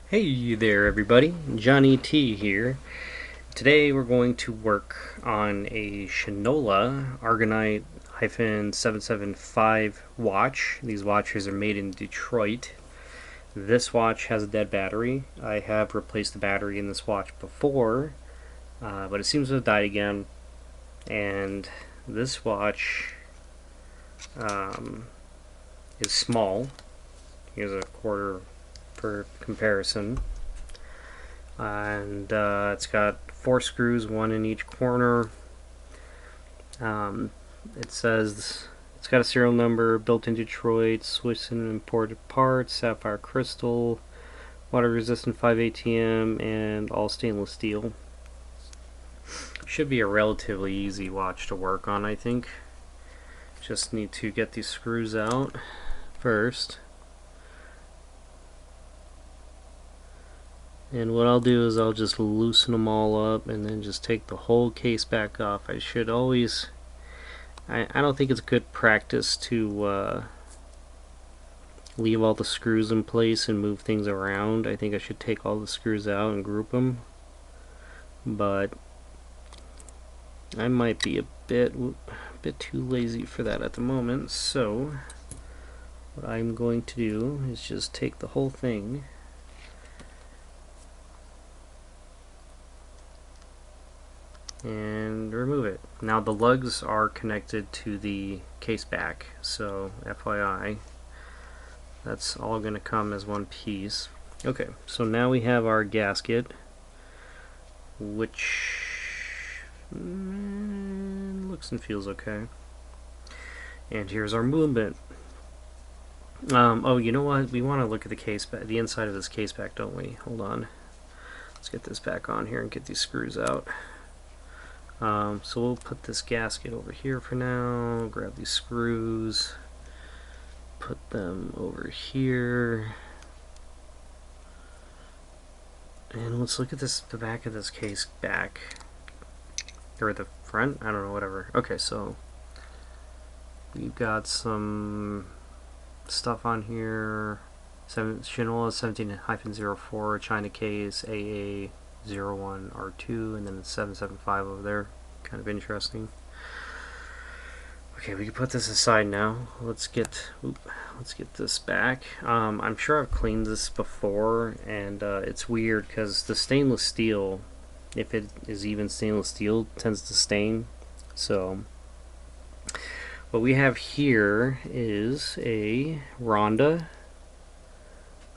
Hey there everybody, Johnny T here. Today we're going to work on a Shinola Argonite 775 watch. These watches are made in Detroit. This watch has a dead battery. I have replaced the battery in this watch before, but it seems to have died again. And this watch is small. Here's a quarter for comparison. And it's got 4 screws, one in each corner. It says it's got a serial number, built in Detroit, Swiss and imported parts, sapphire crystal, water resistant 5 ATM, and all stainless steel. Should be a relatively easy watch to work on, I think. Just need to get these screws out first. And what I'll do is I'll just loosen them all up and then just take the whole case back off. I should always... I don't think it's good practice to leave all the screws in place and move things around. I think I should take all the screws out and group them. But I might be a bit too lazy for that at the moment. So what I'm going to do is just take the whole thing and remove it. Now the lugs are connected to the case back, so FYI, that's all going to come as one piece. Okay, so now we have our gasket, which looks and feels okay. And here's our movement. Oh, you know what? We want to look at the inside of this case back, don't we? Hold on. Let's get this back on here and get these screws out. So we'll put this gasket over here for now, grab these screws, put them over here, and let's look at the back of this case back, or the front, I don't know, whatever. Okay, so we've got some stuff on here. Shinola 17-04 China case, AA 01R2, and then it's 775 over there. Kind of interesting. Okay, we can put this aside now. Let's get this back. I'm sure I've cleaned this before, and it's weird because the stainless steel, if it is even stainless steel, tends to stain. So what we have here is a Ronda.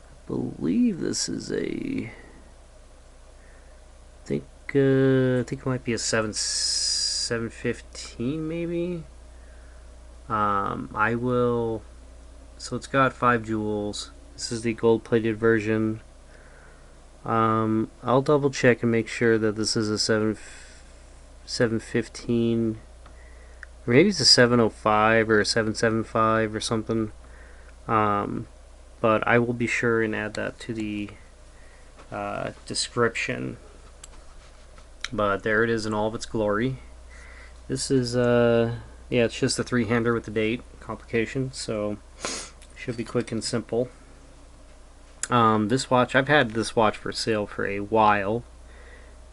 I believe this is a... I think it might be a 715 maybe. I will. So it's got 5 jewels. This is the gold-plated version. I'll double check and make sure that this is a 715. Or maybe it's a 705 or a 775 or something. But I will be sure and add that to the description. But there it is in all of its glory. This is, yeah, it's just a 3-hander with the date complication, so should be quick and simple. This watch, I've had this watch for sale for a while.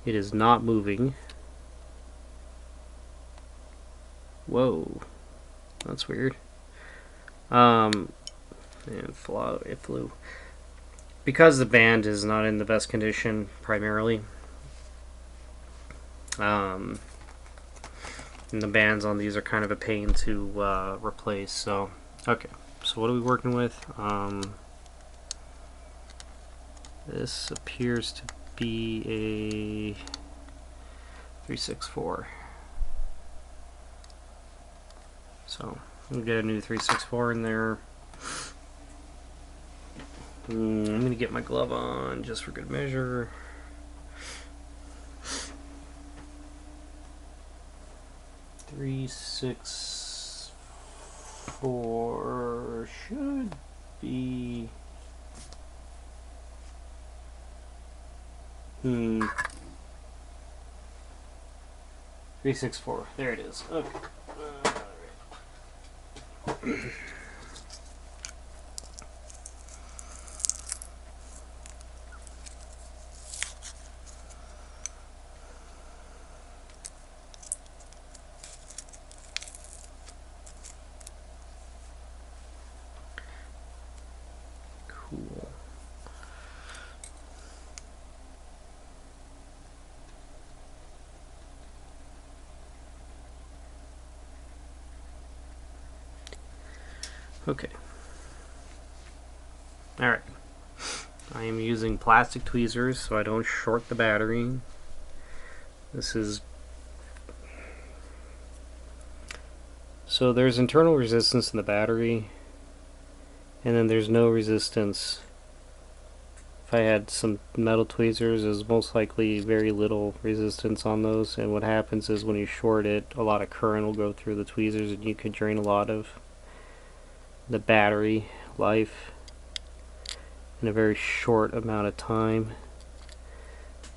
It is not moving. Whoa, that's weird. And it flew. Because the band is not in the best condition, primarily. And the bands on these are kind of a pain to replace. So, okay. So what are we working with? This appears to be a 364. So we'll get a new 364 in there. I'm gonna get my glove on just for good measure. Three, 6, 4 should be 364. There it is. Okay. Alright. Okay. Alright. I am using plastic tweezers so I don't short the battery. This is... So there's internal resistance in the battery, and then there's no resistance. If I had some metal tweezers, there's most likely very little resistance on those, and what happens is when you short it, a lot of current will go through the tweezers and you can drain a lot of the battery life in a very short amount of time,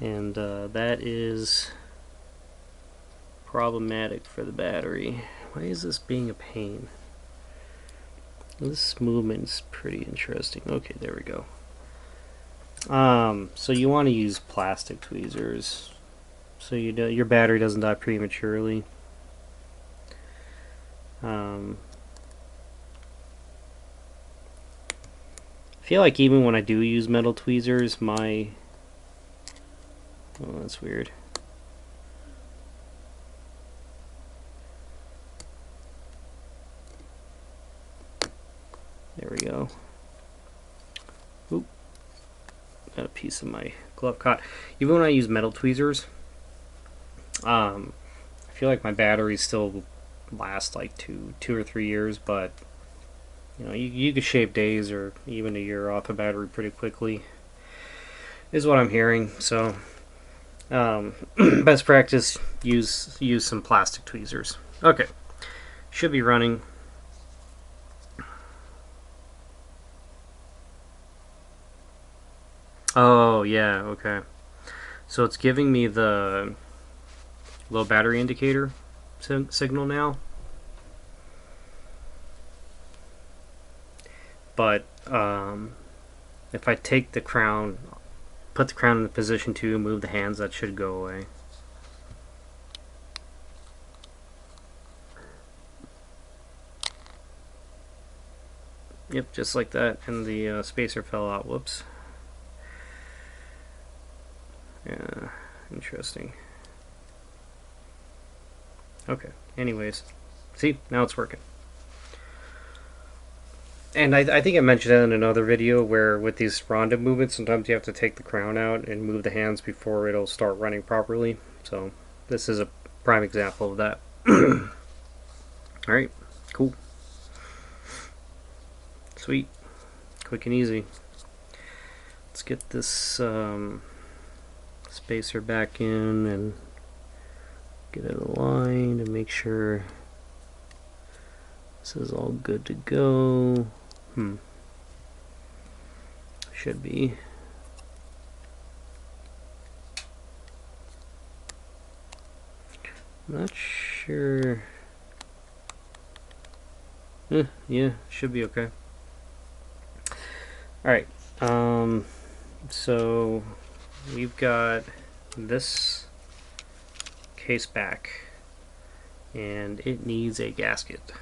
and that is problematic for the battery. Why is this being a pain? This movement is pretty interesting. Okay, there we go. So you want to use plastic tweezers so your battery doesn't die prematurely. I feel like even when I do use metal tweezers, oh, that's weird. There we go. Oop. Got a piece of my glove caught. Even when I use metal tweezers, I feel like my batteries still last like two or 3 years, but you know, you could shave days or even a year off a battery pretty quickly, is what I'm hearing. So, best practice, use some plastic tweezers. Okay, should be running. Oh yeah, okay. So it's giving me the low battery indicator signal now. But if I take the crown, put the crown in the position 2, move the hands, that should go away. Yep, just like that, and the spacer fell out. Whoops. Yeah, interesting. Okay, anyways. See, now it's working. And I think I mentioned that in another video where with these Ronda movements, sometimes you have to take the crown out and move the hands before it'll start running properly. So this is a prime example of that. Alright, cool. Sweet. Quick and easy. Let's get this spacer back in and get it aligned and make sure this is all good to go. Should be. Not sure. Yeah, should be okay. Alright, so we've got this case back and it needs a gasket.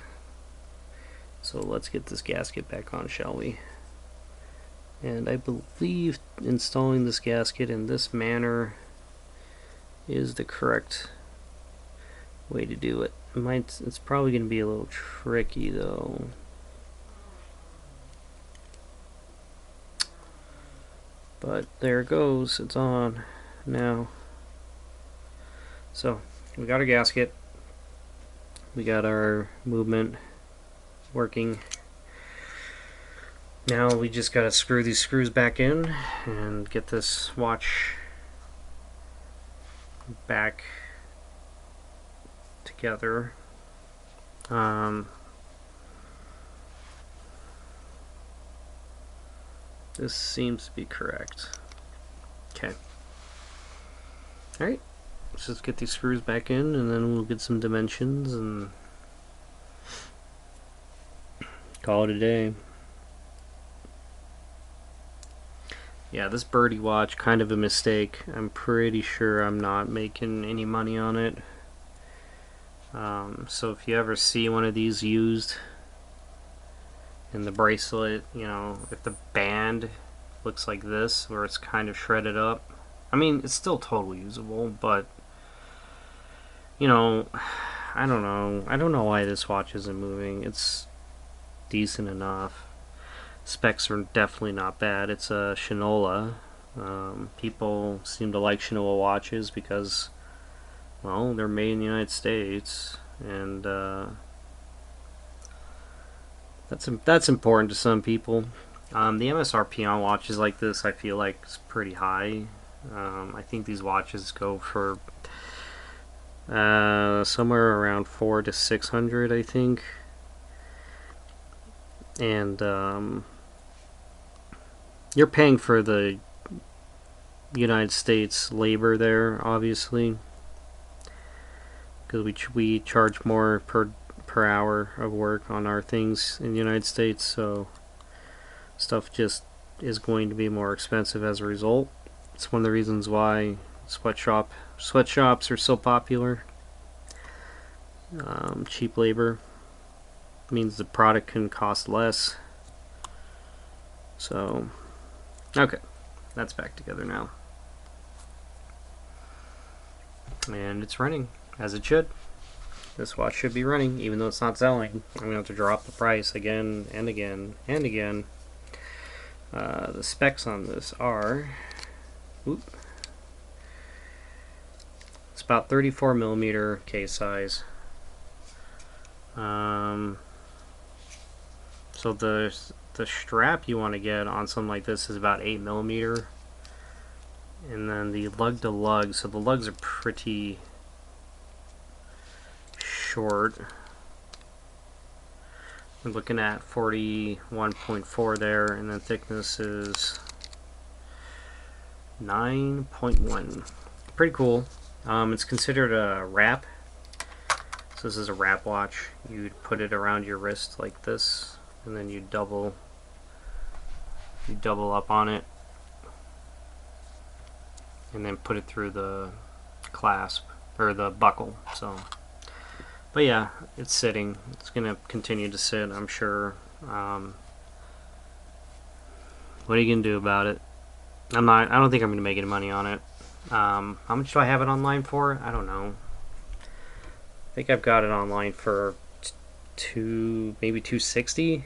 So let's get this gasket back on, shall we? And I believe installing this gasket in this manner is the correct way to do it. It's probably going to be a little tricky though. But there it goes, it's on now. So we got our gasket, we got our movement working. Now we just gotta screw these screws back in and get this watch back together. This seems to be correct. Okay. Alright, let's just get these screws back in and then we'll get some dimensions and call it a day. Yeah, this birdie watch, kind of a mistake. I'm pretty sure I'm not making any money on it. So if you ever see one of these used in the bracelet, you know, if the band looks like this, where it's kind of shredded up, I mean, it's still totally usable, but, you know, I don't know why this watch isn't moving. It's decent enough. Specs are definitely not bad. It's a Shinola. People seem to like Shinola watches because, well, they're made in the United States, and that's important to some people. The MSRP on watches like this, I feel like, is pretty high. I think these watches go for somewhere around 400 to 600, I think. And you're paying for the United States labor there, obviously, because we charge more per hour of work on our things in the United States, so stuff just is going to be more expensive as a result. It's one of the reasons why sweatshops are so popular. Cheap labor means the product can cost less. So, okay, that's back together now. And it's running as it should. This watch should be running, even though it's not selling. I'm going to have to drop the price again and again and again. The specs on this are... it's about 34 millimeter case size. So the strap you want to get on something like this is about 8 millimeter. And then the lug to lug, so the lugs are pretty short. We're looking at 41.4 there, and then thickness is 9.1. Pretty cool. It's considered a wrap. So this is a wrap watch. You'd put it around your wrist like this, and then you double up on it, and then put it through the clasp or the buckle. So, but yeah, it's sitting. It's gonna continue to sit, I'm sure. What are you gonna do about it? I don't think I'm gonna make any money on it. How much do I have it online for? I don't know. I think I've got it online for maybe $260.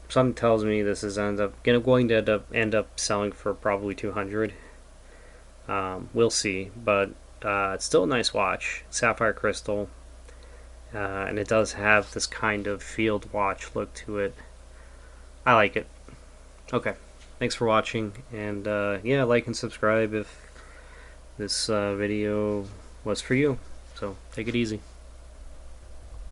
Something tells me this is going to end up selling for probably $200. We'll see, but it's still a nice watch. Sapphire crystal, and it does have this kind of field watch look to it. I like it. Okay, thanks for watching, and yeah, like and subscribe if this video was for you. So take it easy.